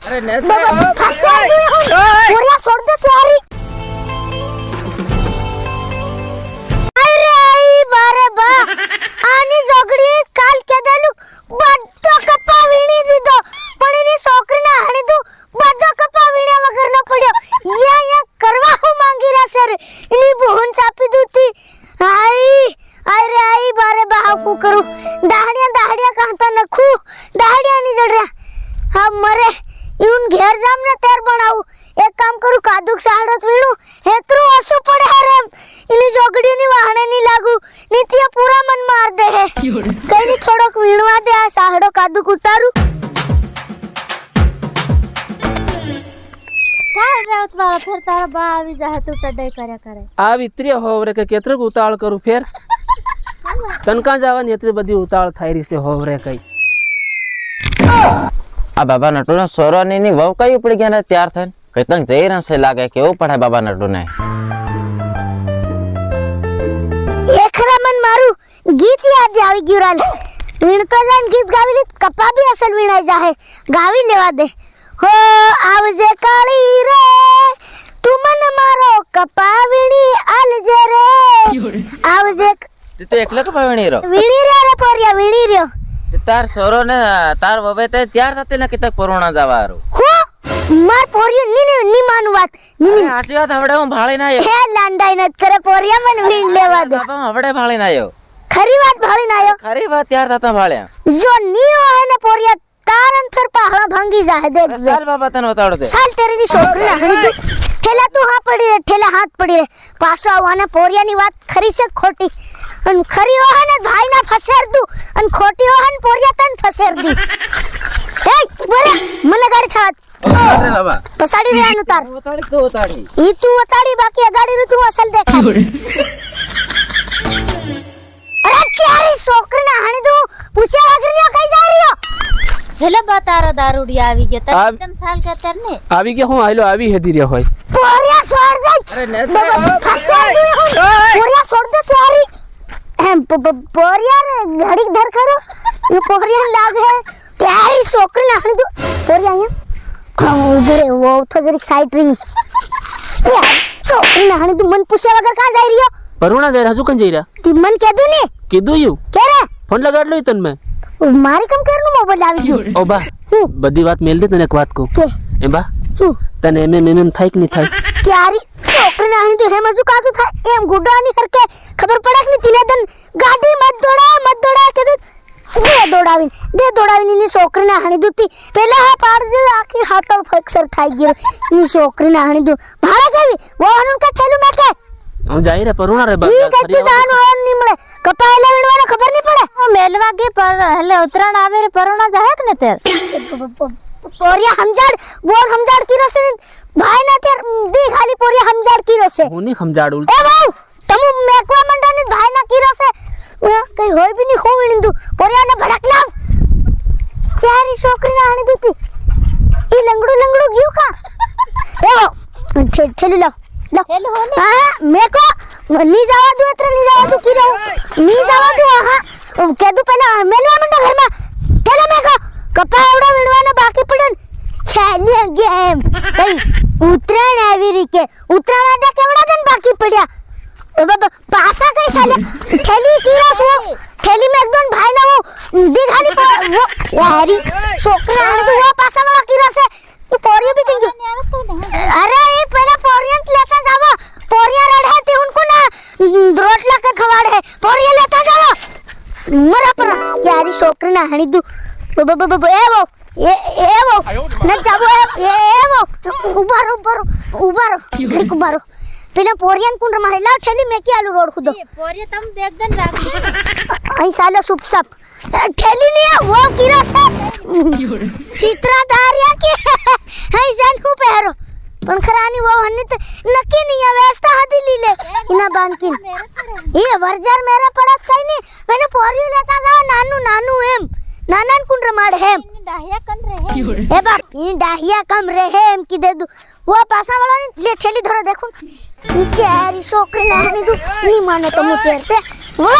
अरे नहीं पूरा छोड़ दे तैयारी अरे आई बारे बा आनी जोगड़ी काल के देलु बड्डो कप्पा वीणी दीदो पण एनी છોકરીને હાણી દુ બड्डो कप्पा वीण्या वगर न પડ્યો યા કરવા હું માંગી રહ્યા સર એની બોહન ચાપી દૂતી आई अरे आई बारे बा હું કરું દાહડિયા કાંતા નખું દાહડિયા ની જડ રહ્યા હા મરે यून घेर जाम ने तेर बनाऊ एक काम करू कादुक साडत वीणू हेतरू असु पड़े हरेम इनी जोगड़ी नी वाहणे नी लागू नीतिया पूरा मन मार दे है कई नी थोड़क वीणवा दे आ साडो कादुक उतारू काय रावत वाला फिर तारा बा आवी जाहे तू टडे करे करे आ वित्रिय होवरे के केतरक उताळ करू फेर तनका जावन एतरी बधी उताळ थायरी से होवरे कई आ बाबा नटू ने सोरानी नी वव कई उपड़ी गया ने तैयार थन कतंग जईरा से लागे केवो पढ़े बाबा नटू ने एकरा मन मारू गीत याद आवी गिराल वीण तो जान गीत गावीली कपा भी असल वीणाई जाहे गावी लेवा दे हो आवजे काली रे तू मन मारो कपा वीणी आलजे रे आवजे ते तो एकला का पावणी रो वीणी रे पोरिया वीणी रे तार सोरो ने तार ववे ते तैयार थते ने कितक कोरोना जावारो हो मार पोरियो नी मानु बात अरे हासी बात हवडे હું ભાળી ના આયો हे लांडाई नत करे पोरिया मन वीण लेवा दे बाबा हवडे ભાળી ના આયો खरी बात भाળી ना आयो खरी बात तैयार थता ભાળ્યા जो नीओ है ना पोरिया तारन फिर पहाड़ा भांगी जाए देख साल बाबा तने बताड़ो दे साल तेरी नी छोकरी हणी तू ठेला तू हां पड़ी रे ठेला हाथ पड़ी रे पासो आवाना पोरिया नी बात खरी से खोटी अन खरी हो है ना भाई ना फसेर दू अन खोटी हो है पोरिया तन फसेर दी ए बोले मन गाड़ी छात अरे बाबा पसाड़ी रे अन उतार उताड़ी तो उताड़ी ई तू उताड़ी बाकी गाड़ी रे तू असल देखा अरे क्या रे छोकरी ना हणी तू पूछे वगर ने कई जा रही हो झले बतारो दारूडिया आवी गयो त आव- एकदम साल के तरने आवी के હું આયલો આવી હે ધીરે હોય पोरिया छोड़ दे अरे नहीं फसेर दी पोरिया छोड़ दे तैयारी पोरिया रे घड़ी धर करो ये पोरिया लाग है तैयारी छोकरी ना हणी तू पोरिया यहाँ उधर वो तो जरी साइड रही यार छोकरी ना हणी तू मन पूछे वगर कहां जा रही हो પરુણા જઈ રાજુ કન જઈ રહ્યા ती मन कह दू ने કીધું યુ के रे ફોન લગાડ લો તન મે मारी कम करनु मोबाइल आवी गयो ઓ બા બધી વાત મેલ દે તને એક વાત કો के એ બા તને એમ થાય કે નહીં થાય तैयारी छोकरी ना हणी तू हे मजू का तू था एम गुडानी करके खबर पड़ा कि तिने दिन गाड़ी मत दौड़ा के दे दौड़ावी ની છોકરી ના હણી દુતી પેલા હા પાડ દે આખી હાટલ ફેક્સર થઈ ગયો ની છોકરી ના હણી દુ ભાડા કેવી वो हनुन का ठेलू में के હું જાય રે પરુણા રે બા ई के तू जान होन ની મળે કપાયેલા વીણવાને ખબર ની પડે ओ मेलवा के पर हले उतरण आवे रे परोना जाहे के ने तेर पोरिया हमजाड़ की रसे भाई ना तेर दी खाली पोरिया हमजाड़ की रसे હું ની સમજાડ ઉલ ए बाऊ तमु मेकवा मंडनी भाई ना की रसे कई होय भी नहीं खूब इंदु पोरिया ने भड़कला त्यारी छोकरी ना आने दूती ई लंगड़ू गयो का ए वो ठेली लो हेलो होने हां मेको नी जावा दू अत्र नी जावा दू की रहू नी जावा दू हां के दू पहला मेलवा मंडा घर में ठेला मेको कपा एवडा विणवाना बाकी पड़न खेली गेम कई उतरण आवी री के उतरण आडा केवडा दिन बाकी पड्या ओ बाबा पासा कई साले ठेली की रस वो ठेली में एकदम भाई ना वो दिखाली वो यारी छोकरा आने तो वो पासा वाला की रस है तू पोरियो भी किंग अरे ये पहला पोरियन लेता जावो पोरिया रेड है ते उनको ना रोटला के खवाड़ है पोरिया लेता जावो मरा पर यारी छोकरी ना हणी दू ए वो न जावो ए वो उबारो पेला पोरियन कुंड मारे लाव ठेली में की आलू रोड खुदो पोरिया तम देख जन राख आई साला सुप सप ठेली नहीं है वो कीरा से सीतरा दारिया के हाय जान को पहरो पण खरानी वो हन्नी तो नक्की नहीं है व्यवस्था हाथी लीले इना बांकिन ये वर्जर मेरे पड़त कई नहीं मैंने पोरी लेता जा नानू एम नानान कुंड मार है डाहिया कन रहे ए बाप इन डाहिया कम रहे एम की दे दू वो पासा वाला ने ले ठेली धरो देखो तेरी छोकरी ना हनी दू नहीं माने तो मुतेरते वो